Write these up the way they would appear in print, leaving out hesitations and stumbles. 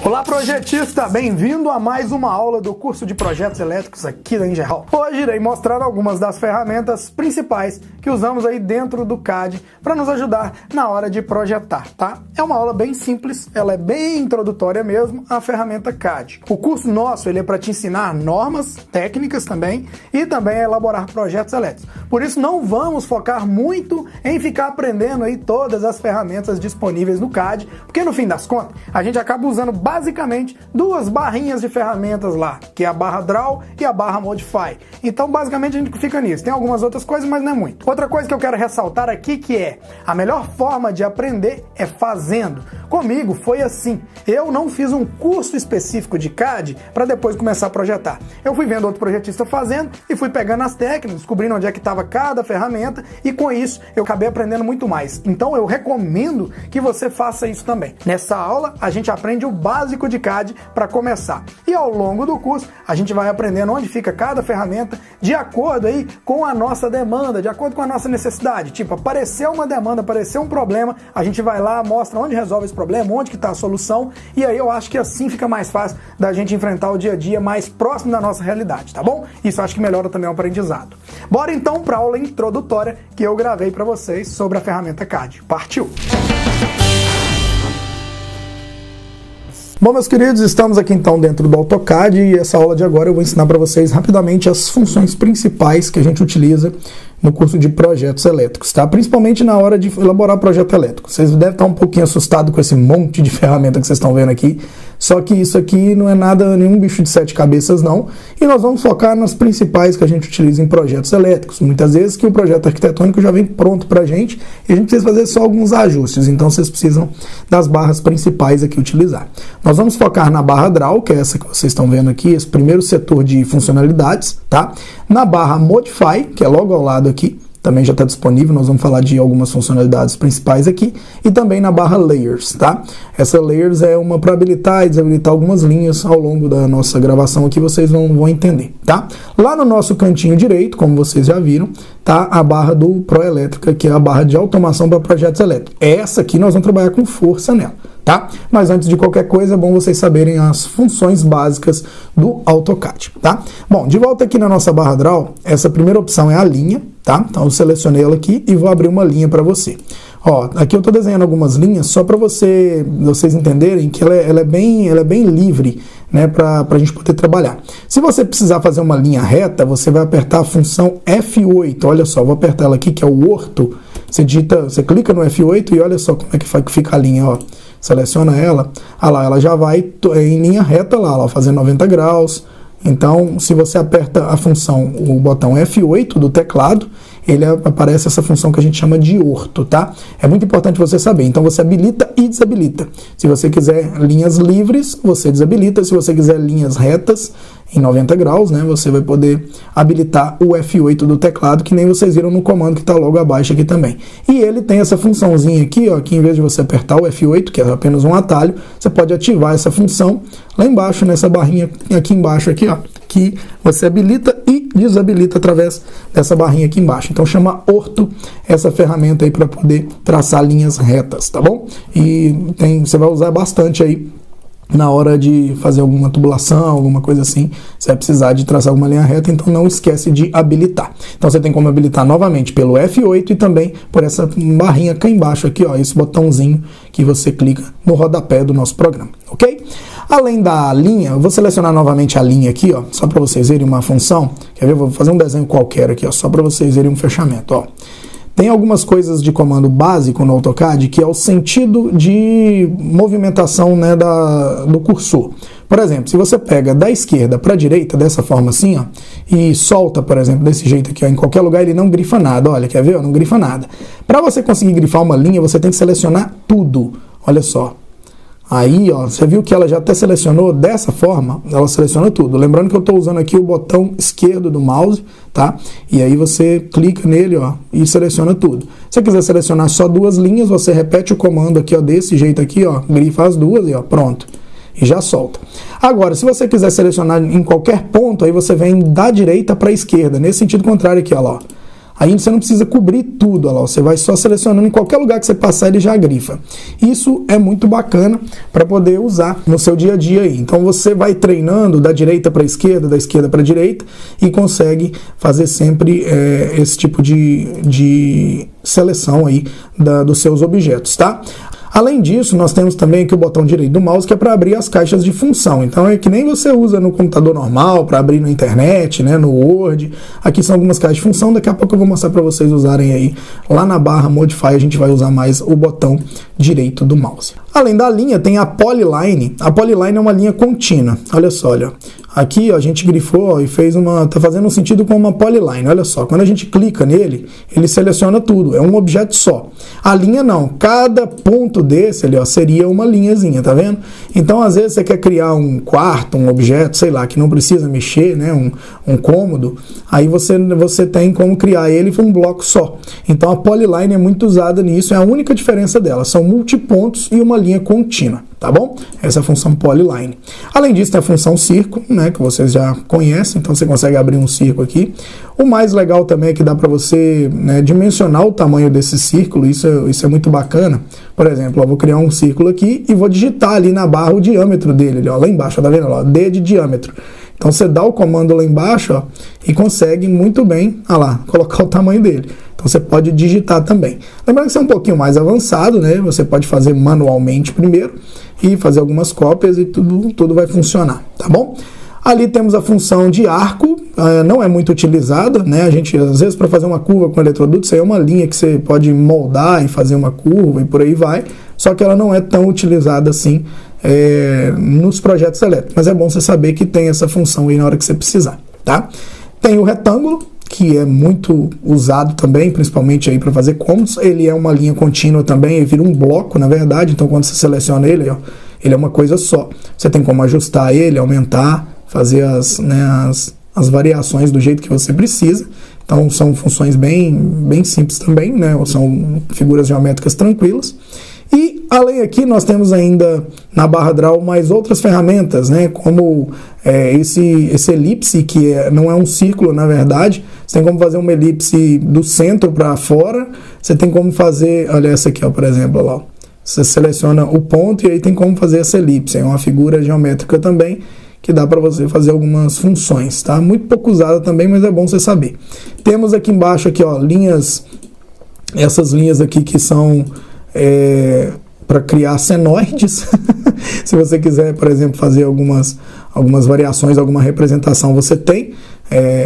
Olá, projetista! Bem-vindo a mais uma aula do curso de projetos elétricos aqui da Engerhall. Hoje irei mostrar algumas das ferramentas principais que usamos aí dentro do CAD para nos ajudar na hora de projetar, tá? É uma aula bem simples, ela é bem introdutória mesmo à ferramenta CAD. O curso nosso ele é para te ensinar normas técnicas também e também a elaborar projetos elétricos. Por isso não vamos focar muito em ficar aprendendo aí todas as ferramentas disponíveis no CAD, porque no fim das contas a gente acaba usando basicamente duas barrinhas de ferramentas lá, que é a barra Draw e a barra Modify. Então basicamente a gente fica nisso. Tem algumas outras coisas, mas não é muito. Outra coisa que eu quero ressaltar aqui que é a melhor forma de aprender é fazendo. Comigo foi assim. Eu não fiz um curso específico de CAD para depois começar a projetar. Eu fui vendo outro projetista fazendo e fui pegando as técnicas, descobrindo onde é que estava cada ferramenta e com isso eu acabei aprendendo muito mais. Então eu recomendo que você faça isso também. Nessa aula a gente aprende o básico de CAD para começar. E ao longo do curso a gente vai aprendendo onde fica cada ferramenta de acordo aí com a nossa demanda, de acordo com a nossa necessidade. Tipo, apareceu uma demanda, apareceu um problema, a gente vai lá, mostra onde resolve esse problema, onde que está a solução, e aí eu acho que assim fica mais fácil da gente enfrentar o dia a dia mais próximo da nossa realidade, tá bom? Isso eu acho que melhora também o aprendizado. Bora então para a aula introdutória que eu gravei para vocês sobre a ferramenta CAD. Partiu! Bom, meus queridos, estamos aqui então dentro do AutoCAD e essa aula de agora eu vou ensinar para vocês rapidamente as funções principais que a gente utiliza no curso de projetos elétricos, tá? Principalmente na hora de elaborar projeto elétrico. Vocês devem estar um pouquinho assustados com esse monte de ferramenta que vocês estão vendo aqui, só que isso aqui não é nada, nenhum bicho de sete cabeças não, e nós vamos focar nas principais que a gente utiliza em projetos elétricos. Muitas vezes que o projeto arquitetônico já vem pronto pra gente e a gente precisa fazer só alguns ajustes, então vocês precisam das barras principais aqui utilizar. Nós vamos focar na barra Draw, que é essa que vocês estão vendo aqui, esse primeiro setor de funcionalidades, tá? Na barra Modify, que é logo ao lado aqui, também já está disponível, nós vamos falar de algumas funcionalidades principais aqui, e também na barra Layers, tá? Essa Layers é uma para habilitar e desabilitar algumas linhas ao longo da nossa gravação aqui, vocês vão entender, tá? Lá no nosso cantinho direito, como vocês já viram, tá a barra do Proelétrica, que é a barra de automação para projetos elétricos. Essa aqui nós vamos trabalhar com força nela, tá? Mas antes de qualquer coisa, é bom vocês saberem as funções básicas do AutoCAD, tá? Bom, de volta aqui na nossa barra Draw, essa primeira opção é a linha, tá? Então eu selecionei ela aqui e vou abrir uma linha para você. Ó, aqui eu estou desenhando algumas linhas só para vocês entenderem que ela é bem livre, né, para a gente poder trabalhar. Se você precisar fazer uma linha reta, você vai apertar a função F8. Olha só, vou apertar ela aqui, que é o orto. Você clica no F8 e olha só como é que fica a linha, ó. Seleciona ela, lá, ela já vai em linha reta lá, ó, fazendo 90 graus. Então, se você aperta a função, o botão F8 do teclado, ele aparece essa função que a gente chama de orto, tá? É muito importante você saber. Então, você habilita e desabilita. Se você quiser linhas livres, você desabilita. Se você quiser linhas retas, em 90 graus, né, você vai poder habilitar o F8 do teclado, que nem vocês viram no comando que está logo abaixo aqui também. E ele tem essa funçãozinha aqui, ó, que em vez de você apertar o F8, que é apenas um atalho, você pode ativar essa função lá embaixo, nessa barrinha aqui embaixo, aqui, ó, que você habilita e desabilita através dessa barrinha aqui embaixo. Então chama orto essa ferramenta aí para poder traçar linhas retas, tá bom? E você vai usar bastante aí na hora de fazer alguma tubulação, alguma coisa assim, você vai precisar de traçar alguma linha reta, então não esquece de habilitar. Então você tem como habilitar novamente pelo F8 e também por essa barrinha cá embaixo aqui, ó, esse botãozinho que você clica no rodapé do nosso programa, ok? Além da linha, eu vou selecionar novamente a linha aqui, ó, só para vocês verem uma função. Quer ver? Eu vou fazer um desenho qualquer aqui, ó, só para vocês verem um fechamento, ó. Tem algumas coisas de comando básico no AutoCAD que é o sentido de movimentação, né, do cursor. Por exemplo, se você pega da esquerda para a direita, dessa forma assim, ó, e solta, por exemplo, desse jeito aqui, ó, em qualquer lugar ele não grifa nada. Olha, quer ver? Não grifa nada. Para você conseguir grifar uma linha, você tem que selecionar tudo. Olha só. Aí, ó, você viu que ela já até selecionou dessa forma, ela seleciona tudo. Lembrando que eu estou usando aqui o botão esquerdo do mouse, tá? E aí você clica nele, ó, e seleciona tudo. Se você quiser selecionar só duas linhas, você repete o comando aqui, ó, desse jeito aqui, ó, grifa as duas e ó, pronto. E já solta. Agora, se você quiser selecionar em qualquer ponto, aí você vem da direita para a esquerda, nesse sentido contrário aqui, ó, lá, ó. Aí você não precisa cobrir tudo, olha lá, você vai só selecionando em qualquer lugar que você passar, ele já grifa. Isso é muito bacana para poder usar no seu dia a dia aí. Então você vai treinando da direita para a esquerda, da esquerda para a direita e consegue fazer sempre esse tipo de seleção aí dos seus objetos, tá? Além disso, nós temos também aqui o botão direito do mouse, que é para abrir as caixas de função. Então é que nem você usa no computador normal, para abrir na internet, né, no Word. Aqui são algumas caixas de função, daqui a pouco eu vou mostrar para vocês usarem aí. Lá na barra Modify a gente vai usar mais o botão direito do mouse. Além da linha, tem a Polyline. A Polyline é uma linha contínua. Olha só, olha. Aqui ó, a gente grifou e fez tá fazendo um sentido com uma polyline. Olha só, quando a gente clica nele, ele seleciona tudo, é um objeto só. A linha não, cada ponto desse ali ó, seria uma linhazinha, tá vendo? Então às vezes você quer criar um quarto, um objeto, sei lá, que não precisa mexer, né, um cômodo, aí você tem como criar ele com um bloco só. Então a polyline é muito usada nisso, é a única diferença dela, são multipontos e uma linha contínua, tá bom? Essa é a função polyline. Além disso tem a função círculo, né, que vocês já conhecem, então você consegue abrir um círculo aqui. O mais legal também é que dá para você, né, dimensionar o tamanho desse círculo, isso é muito bacana. Por exemplo, eu vou criar um círculo aqui e vou digitar ali na barra o diâmetro dele, ó, lá embaixo, tá vendo? Ó, D de diâmetro. Então você dá o comando lá embaixo ó, e consegue muito bem, olha lá, colocar o tamanho dele. Então você pode digitar também. Lembrando que isso é um pouquinho mais avançado, né? Você pode fazer manualmente primeiro e fazer algumas cópias e tudo vai funcionar, tá bom? Ali temos a função de arco, não é muito utilizada, né? A gente, às vezes, para fazer uma curva com eletroduto, isso aí é uma linha que você pode moldar e fazer uma curva e por aí vai, só que ela não é tão utilizada assim nos projetos elétricos, mas é bom você saber que tem essa função aí na hora que você precisar, tá? Tem o retângulo, que é muito usado também, principalmente aí para fazer cômodos. Ele é uma linha contínua também, ele vira um bloco, na verdade, então quando você seleciona ele, ó, ele é uma coisa só. Você tem como ajustar ele, aumentar, fazer as variações do jeito que você precisa. Então são funções bem simples também, né? São figuras geométricas tranquilas. E além aqui nós temos ainda na barra Draw mais outras ferramentas, né? Como esse elipse, que não é um círculo na verdade. Você tem como fazer uma elipse do centro para fora. Você tem como fazer, olha essa aqui ó, por exemplo, olha lá. Você seleciona o ponto e aí tem como fazer essa elipse. É uma figura geométrica também que dá para você fazer algumas funções, tá? Muito pouco usada também, mas é bom você saber. Temos aqui embaixo aqui ó, essas linhas aqui que são para criar senoides. Se você quiser, por exemplo, fazer algumas variações, alguma representação, você tem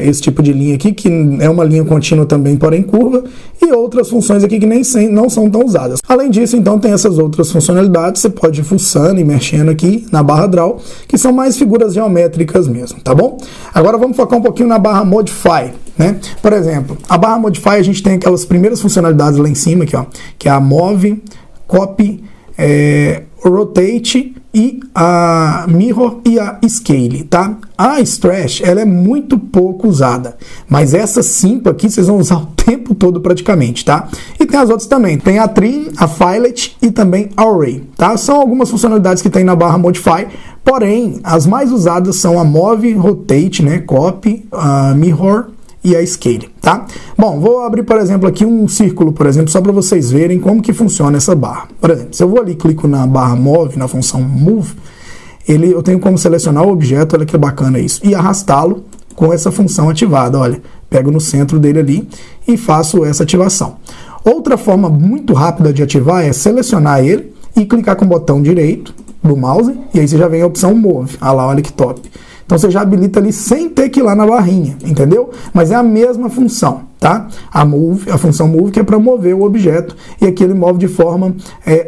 esse tipo de linha aqui, que é uma linha contínua também, porém curva, e outras funções aqui que não são tão usadas. Além disso, então, tem essas outras funcionalidades, você pode ir fuçando e mexendo aqui na barra Draw, que são mais figuras geométricas mesmo, tá bom? Agora vamos focar um pouquinho na barra Modify, né? Por exemplo, a barra Modify a gente tem aquelas primeiras funcionalidades lá em cima, aqui, ó, que é a Move, Copy, Rotate e a Mirror e a Scale, tá? A Stretch, ela é muito pouco usada, mas essas 5 aqui vocês vão usar o tempo todo praticamente, tá? E tem as outras também, tem a Trim, a Fillet e também a Array, tá? São algumas funcionalidades que tem na barra Modify, porém, as mais usadas são a Move, Rotate, né? Copy, a Mirror e a Scale, tá? Bom, vou abrir, por exemplo, aqui um círculo, por exemplo, só para vocês verem como que funciona essa barra. Por exemplo, se eu vou ali e clico na barra Move, na função Move, eu tenho como selecionar o objeto, olha que bacana isso, e arrastá-lo com essa função ativada, olha, pego no centro dele ali e faço essa ativação. Outra forma muito rápida de ativar é selecionar ele e clicar com o botão direito do mouse, e aí você já vem a opção Move, olha que top. Então você já habilita ali sem ter que ir lá na barrinha, entendeu? Mas é a mesma função, tá? A função Move que é para mover o objeto e aqui ele move de forma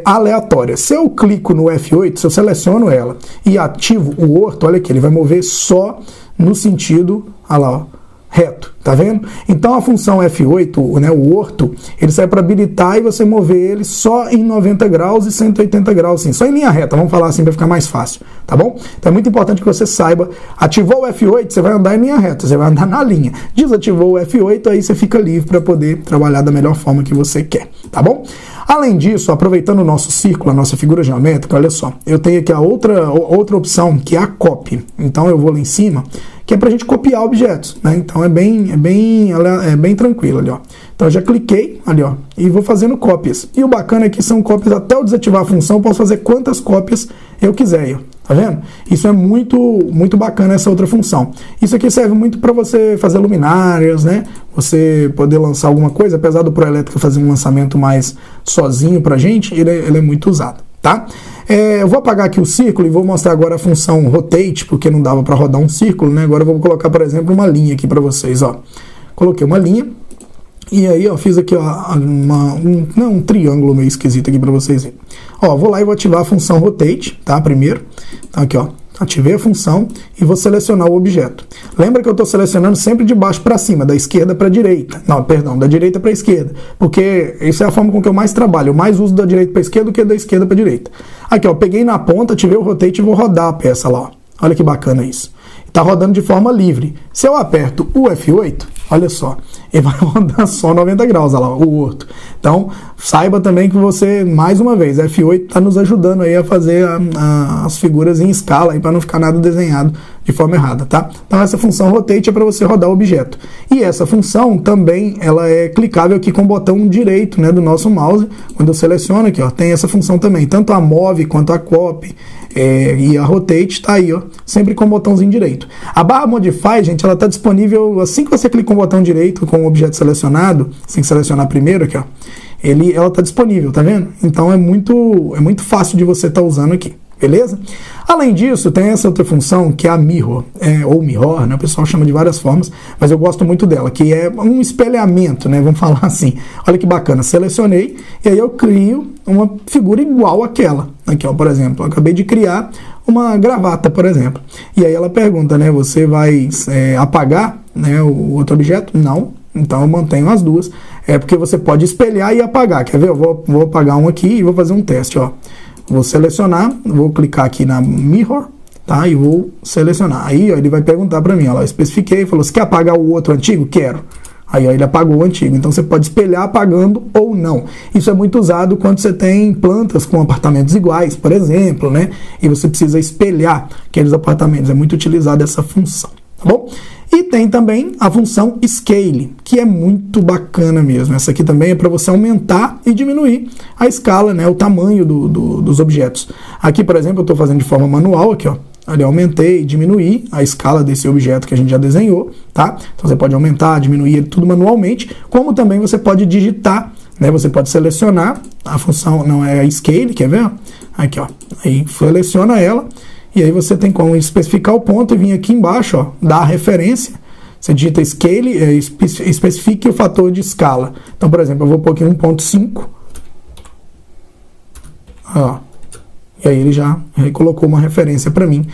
aleatória. Se eu clico no F8, se eu seleciono ela e ativo o orto, olha aqui, ele vai mover só no sentido, olha lá, ó, reto, tá vendo? Então a função F8, né, o orto, ele serve para habilitar e você mover ele só em 90 graus e 180 graus, assim, só em linha reta, vamos falar assim para ficar mais fácil, tá bom? Então é muito importante que você saiba, ativou o F8, você vai andar em linha reta, você vai andar na linha, desativou o F8, aí você fica livre para poder trabalhar da melhor forma que você quer, tá bom? Além disso, aproveitando o nosso círculo, a nossa figura geométrica, olha só, eu tenho aqui a outra opção, que é a copy. Então eu vou lá em cima, que é para a gente copiar objetos, né? Então é bem tranquilo ali, ó. Então eu já cliquei ali, ó, e vou fazendo cópias. E o bacana é que são cópias, até eu desativar a função, eu posso fazer quantas cópias eu quiser aí, ó. Tá vendo? Isso é muito bacana, essa outra função. Isso aqui serve muito para você fazer luminárias, né? Você poder lançar alguma coisa, apesar do Proelétrica fazer um lançamento mais sozinho pra gente, ele é muito usado, tá? Eu vou apagar aqui o círculo e vou mostrar agora a função rotate, porque não dava para rodar um círculo, né? Agora eu vou colocar, por exemplo, uma linha aqui para vocês, ó. Coloquei uma linha. E aí, ó, fiz aqui, ó, um triângulo meio esquisito aqui para vocês verem. Ó, vou lá e vou ativar a função rotate, tá? Primeiro. Então aqui, ó, ativei a função e vou selecionar o objeto. Lembra que eu estou selecionando sempre de baixo para cima, da esquerda para a direita. Não, perdão, da direita para a esquerda. Porque isso é a forma com que eu mais trabalho. Eu mais uso da direita para a esquerda do que da esquerda para a direita. Aqui, ó, peguei na ponta, ativei o rotate e vou rodar a peça lá, ó. Olha que bacana isso. Está rodando de forma livre. Se eu aperto o F8, olha só, ele vai rodar só 90 graus, olha lá, o outro. Então, saiba também que você, mais uma vez, F8 está nos ajudando aí a fazer as figuras em escala, para não ficar nada desenhado de forma errada, tá? Então, essa função rotate é para você rodar o objeto. E essa função também, ela é clicável aqui com o botão direito, né, do nosso mouse. Quando eu seleciono aqui, ó, tem essa função também, tanto a move quanto a copy. E a rotate tá aí, ó, sempre com o botãozinho direito. A barra modify, gente, ela tá disponível assim que você clica com o botão direito com o objeto selecionado, assim que selecionar primeiro aqui, ó, ela tá disponível, tá vendo? Então é muito fácil de você estar usando aqui, beleza? Além disso, tem essa outra função que é a mirror, ou mirror, né? O pessoal chama de várias formas, mas eu gosto muito dela, que é um espelhamento, né? Vamos falar assim. Olha que bacana, selecionei e aí eu crio uma figura igual àquela. Aqui, ó, por exemplo, eu acabei de criar uma gravata, por exemplo. E aí ela pergunta, né? Você vai apagar, né, o outro objeto? Não. Então eu mantenho as duas. Porque você pode espelhar e apagar. Quer ver? Eu vou apagar um aqui e vou fazer um teste, ó. Vou selecionar, vou clicar aqui na mirror, tá? E vou selecionar. Aí, ó, ele vai perguntar para mim, ó, eu especifiquei, falou, você quer apagar o outro antigo? Quero. Aí, ó, ele apagou o antigo. Então, você pode espelhar apagando ou não. Isso é muito usado quando você tem plantas com apartamentos iguais, por exemplo, né? E você precisa espelhar aqueles apartamentos. É muito utilizada essa função, tá bom? E tem também a função Scale, que é muito bacana mesmo. Essa aqui também é para você aumentar e diminuir a escala, né, o tamanho dos objetos. Aqui, por exemplo, eu estou fazendo de forma manual, aqui, ó. Ali, aumentei e diminuí a escala desse objeto que a gente já desenhou, tá? Então você pode aumentar, diminuir ele tudo manualmente, como também você pode digitar, né? Você pode selecionar a função, não é a Scale, quer ver? Aqui, ó. Aí seleciona ela. E aí você tem como especificar o ponto e vir aqui embaixo, ó, dar a referência. Você digita Scale, especifique o fator de escala. Então, por exemplo, eu vou pôr aqui 1.5. Ó. E aí ele já colocou uma referência para mim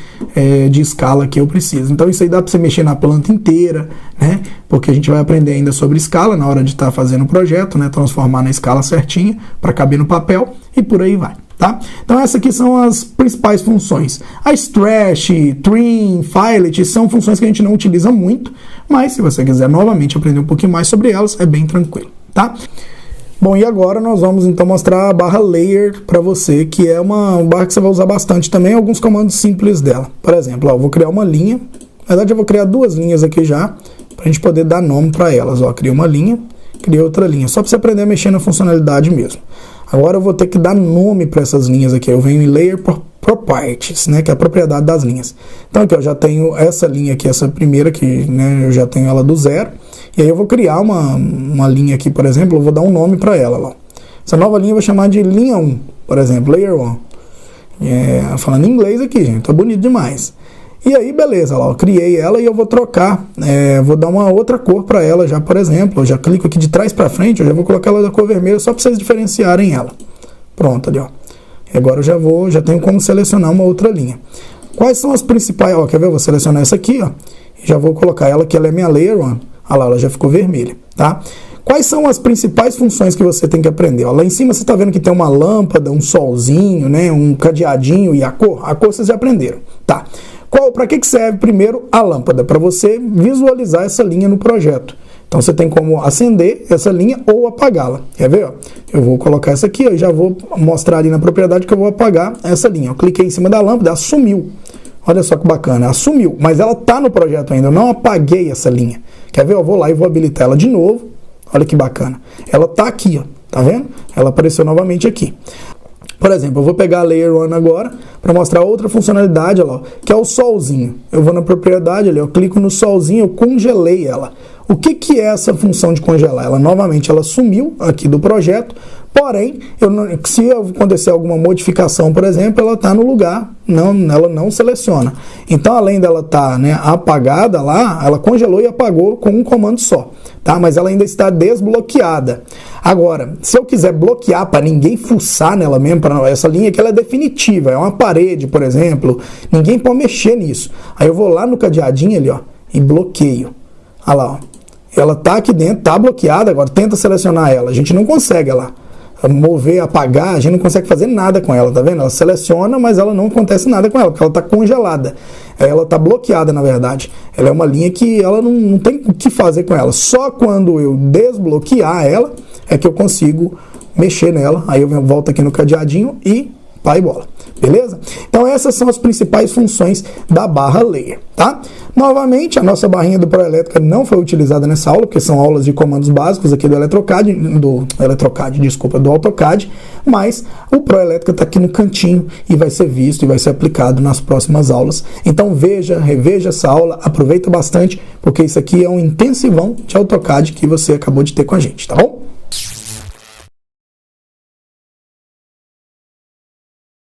de escala que eu preciso. Então isso aí dá para você mexer na planta inteira, né? Porque a gente vai aprender ainda sobre escala na hora de estar fazendo o projeto, né? Transformar na escala certinha para caber no papel e por aí vai. Tá? Então essas aqui são as principais funções. A stretch, trim, filet são funções que a gente não utiliza muito, mas se você quiser novamente aprender um pouquinho mais sobre elas, é bem tranquilo, tá? Bom, e agora nós vamos então mostrar a barra layer para você, que é uma barra que você vai usar bastante também, alguns comandos simples dela. Por exemplo, ó, eu vou criar uma linha, na verdade eu vou criar duas linhas aqui já, para a gente poder dar nome para elas. Ó, criei uma linha, criei outra linha, só para você aprender a mexer na funcionalidade mesmo. Agora eu vou ter que dar nome para essas linhas aqui. Eu venho em Layer Properties, né, que é a propriedade das linhas. Então aqui eu já tenho essa linha aqui, essa primeira que, né, eu já tenho ela do zero. E aí eu vou criar uma linha aqui, por exemplo, eu vou dar um nome para ela. Ó. Essa nova linha eu vou chamar de linha 1, por exemplo, Layer 1. Falando em inglês aqui, gente, tá bonito demais. E aí, beleza, lá, eu criei ela e eu vou trocar, vou dar uma outra cor para ela já, por exemplo, eu já clico aqui de trás para frente, eu já vou colocar ela da cor vermelha só para vocês diferenciarem ela. Pronto, ali, ó. E agora eu já tenho como selecionar uma outra linha. Quais são as principais, ó, quer ver? Eu vou selecionar essa aqui, ó, e já vou colocar ela, que ela é minha Layer 1. Olha lá, ela já ficou vermelha, tá? Quais são as principais funções que você tem que aprender? Ó, lá em cima você está vendo que tem uma lâmpada, um solzinho, né, um cadeadinho e a cor? A cor vocês já aprenderam, tá? Para que serve primeiro a lâmpada? Para você visualizar essa linha no projeto. Então você tem como acender essa linha ou apagá-la. Quer ver? Ó? Eu vou colocar essa aqui, ó, e já vou mostrar ali na propriedade que eu vou apagar essa linha. Eu cliquei em cima da lâmpada, ela sumiu. Olha só que bacana, ela sumiu, mas ela está no projeto ainda, eu não apaguei essa linha. Quer ver? Eu vou lá e vou habilitar ela de novo. Olha que bacana. Ela está aqui, ó. Tá vendo? Ela apareceu novamente aqui. Por exemplo, eu vou pegar a Layer 1 agora para mostrar outra funcionalidade, olha lá, que é o solzinho. Eu vou na propriedade ali, eu clico no solzinho, eu congelei ela. O que é essa função de congelar? Ela novamente ela sumiu aqui do projeto, porém, se acontecer alguma modificação, por exemplo, ela está no lugar, ela não seleciona. Então, além dela estar apagada lá, ela congelou e apagou com um comando só, tá? Mas ela ainda está desbloqueada. Agora, se eu quiser bloquear para ninguém fuçar nela mesmo, para essa linha que ela é definitiva, é uma parede, por exemplo, ninguém pode mexer nisso. Aí eu vou lá no cadeadinho ali, ó, e bloqueio. Olha lá, ó. Ela tá aqui dentro, tá bloqueada, agora tenta selecionar ela. A gente não consegue ela mover, apagar, a gente não consegue fazer nada com ela, tá vendo? Ela seleciona, mas ela não acontece nada com ela, porque ela tá congelada. Ela tá bloqueada, na verdade. Ela é uma linha que ela não tem o que fazer com ela. Só quando eu desbloquear ela, é que eu consigo mexer nela. Aí eu volto aqui no cadeadinho e pá e bola. Beleza? Então essas são as principais funções da barra Layer, tá? Novamente, a nossa barrinha do Proelétrica não foi utilizada nessa aula, porque são aulas de comandos básicos aqui do do AutoCAD, mas o Proelétrica está aqui no cantinho e vai ser visto e vai ser aplicado nas próximas aulas. Então reveja essa aula, aproveita bastante, porque isso aqui é um intensivão de AutoCAD que você acabou de ter com a gente, tá bom?